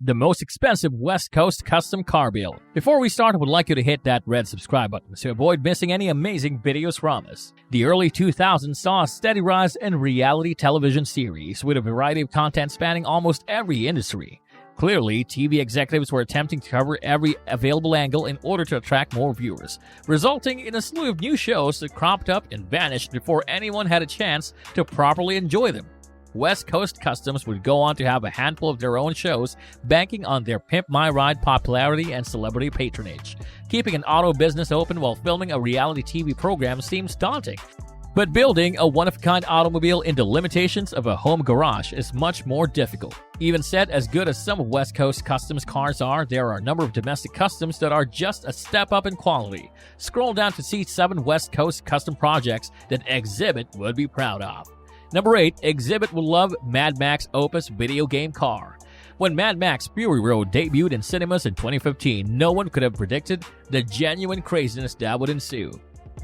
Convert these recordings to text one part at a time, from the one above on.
the most expensive West Coast custom car build. Before we start, I would like you to hit that red subscribe button to avoid missing any amazing videos from us. The early 2000s saw a steady rise in reality television series with a variety of content spanning almost every industry. Clearly, TV executives were attempting to cover every available angle in order to attract more viewers, resulting in a slew of new shows that cropped up and vanished before anyone had a chance to properly enjoy them. West Coast Customs would go on to have a handful of their own shows, banking on their Pimp My Ride popularity and celebrity patronage. Keeping an auto business open while filming a reality TV program seems daunting. But building a one-of-a-kind automobile in the limitations of a home garage is much more difficult. Even said, as good as some of West Coast Customs cars are, there are a number of domestic customs that are just a step up in quality. Scroll down to see 7 West Coast custom projects that Exhibit would be proud of. Number 8, Exhibit will love Mad Max Opus video game car. When Mad Max Fury Road debuted in cinemas in 2015, no one could have predicted the genuine craziness that would ensue.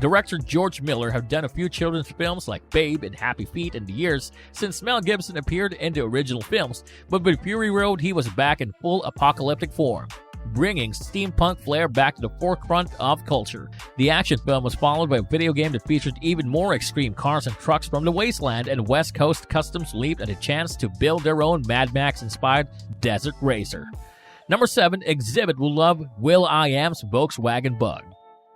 Director George Miller have done a few children's films like Babe and Happy Feet in the years since Mel Gibson appeared in the original films, but with Fury Road he was back in full apocalyptic form, bringing steampunk flair back to the forefront of culture. The action film was followed by a video game that featured even more extreme cars and trucks from the wasteland, and West Coast Customs leaped at a chance to build their own Mad Max-inspired desert racer. Number 7, Exhibit will love will.i.am's Volkswagen Bug.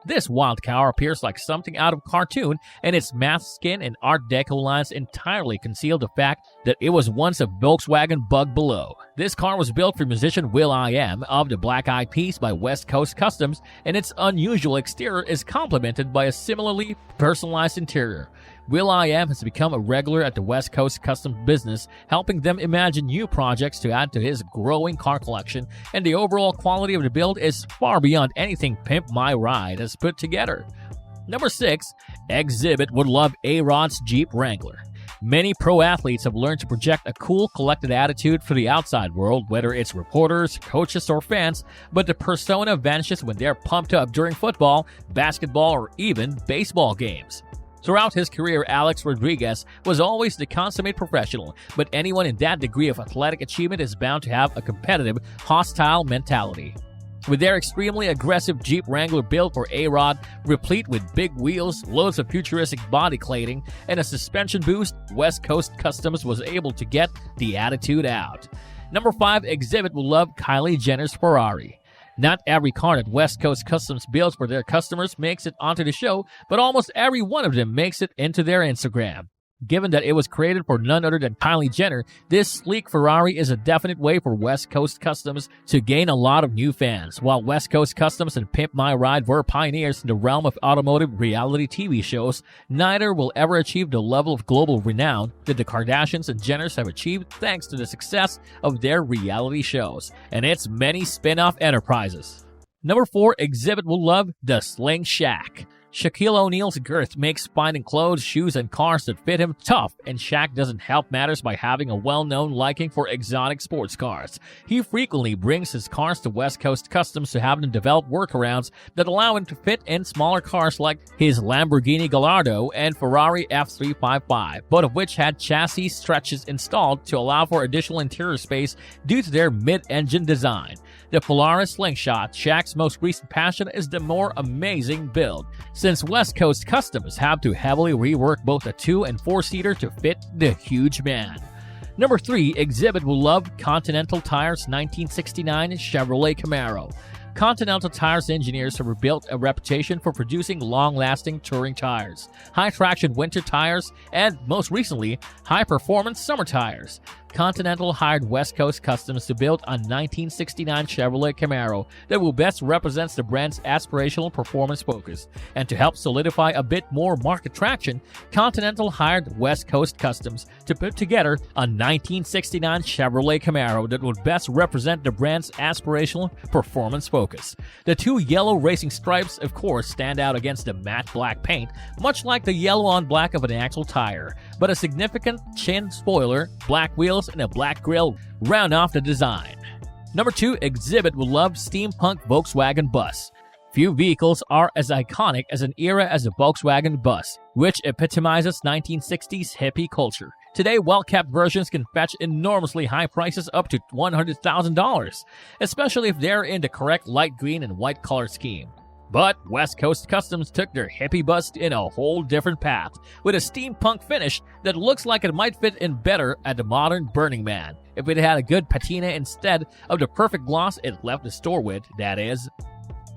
This wild car appears like something out of a cartoon, and its matte skin and Art Deco lines entirely conceal the fact that it was once a Volkswagen Bug below. This car was built for musician will.i.am of the Black Eyed Peas by West Coast Customs, and its unusual exterior is complemented by a similarly personalized interior. will.i.am has become a regular at the West Coast Customs business, helping them imagine new projects to add to his growing car collection, and the overall quality of the build is far beyond anything Pimp My Ride has put together. Number 6, Exhibit would love A-Rod's Jeep Wrangler. Many pro athletes have learned to project a cool, collected attitude for the outside world, whether it's reporters, coaches, or fans, but the persona vanishes when they're pumped up during football, basketball, or even baseball games. Throughout his career, Alex Rodriguez was always the consummate professional, but anyone in that degree of athletic achievement is bound to have a competitive, hostile mentality. With their extremely aggressive Jeep Wrangler build for A-Rod, replete with big wheels, loads of futuristic body cladding, and a suspension boost, West Coast Customs was able to get the attitude out. Number 5, Exhibit will love Kylie Jenner's Ferrari. Not every car that West Coast Customs builds for their customers makes it onto the show, but almost every one of them makes it into their Instagram. Given that it was created for none other than Kylie Jenner, this sleek Ferrari is a definite way for West Coast Customs to gain a lot of new fans. While West Coast Customs and Pimp My Ride were pioneers in the realm of automotive reality TV shows, neither will ever achieve the level of global renown that the Kardashians and Jenners have achieved thanks to the success of their reality shows and its many spin-off enterprises. Number 4, Exhibit will love the Sling Shack. Shaquille O'Neal's girth makes finding clothes, shoes, and cars that fit him tough, and Shaq doesn't help matters by having a well-known liking for exotic sports cars. He frequently brings his cars to West Coast Customs to have them develop workarounds that allow him to fit in smaller cars like his Lamborghini Gallardo and Ferrari F355, both of which had chassis stretches installed to allow for additional interior space due to their mid-engine design. The Polaris Slingshot, Shaq's most recent passion, is the more amazing build, since West Coast Customs have to heavily rework both a 2- and 4-seater to fit the huge man. Number 3, Exhibit will love Continental Tire's 1969 Chevrolet Camaro. Continental Tire's engineers have built a reputation for producing long-lasting touring tires, high-traction winter tires, and, most recently, high-performance summer tires. Continental hired West Coast Customs to build a 1969 Chevrolet Camaro that will best represent the brand's aspirational performance focus. And to help solidify a bit more market traction, Continental hired West Coast Customs to put together a 1969 Chevrolet Camaro that would best represent the brand's aspirational performance focus. The 2 yellow racing stripes, of course, stand out against the matte black paint, much like the yellow on black of an actual tire, but a significant chin spoiler, black wheels, and a black grille round off the design. Number 2, Exhibit will love steampunk Volkswagen bus. Few vehicles are as iconic as an era as the Volkswagen bus, which epitomizes 1960s hippie culture. Today, well-kept versions can fetch enormously high prices up to $100,000, especially if they're in the correct light green and white color scheme. But West Coast Customs took their hippie buzz in a whole different path, with a steampunk finish that looks like it might fit in better at the modern Burning Man, if it had a good patina instead of the perfect gloss it left the store with, that is.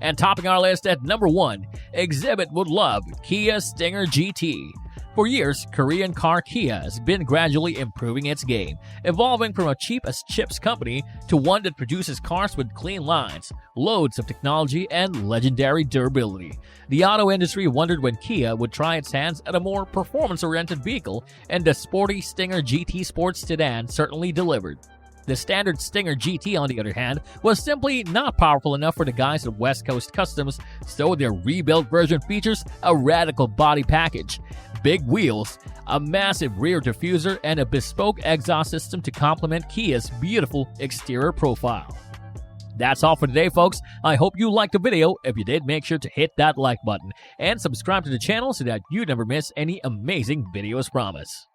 And topping our list at number 1, Exhibit would love Kia Stinger GT. For years, Korean car Kia has been gradually improving its game, evolving from a cheap-as-chips company to one that produces cars with clean lines, loads of technology, and legendary durability. The auto industry wondered when Kia would try its hands at a more performance-oriented vehicle, and the sporty Stinger GT sports sedan certainly delivered. The standard Stinger GT, on the other hand, was simply not powerful enough for the guys at West Coast Customs, so their rebuilt version features a radical body package, big wheels, a massive rear diffuser, and a bespoke exhaust system to complement Kia's beautiful exterior profile. That's all for today, folks. I hope you liked the video. If you did, make sure to hit that like button and subscribe to the channel so that you never miss any amazing videos from us.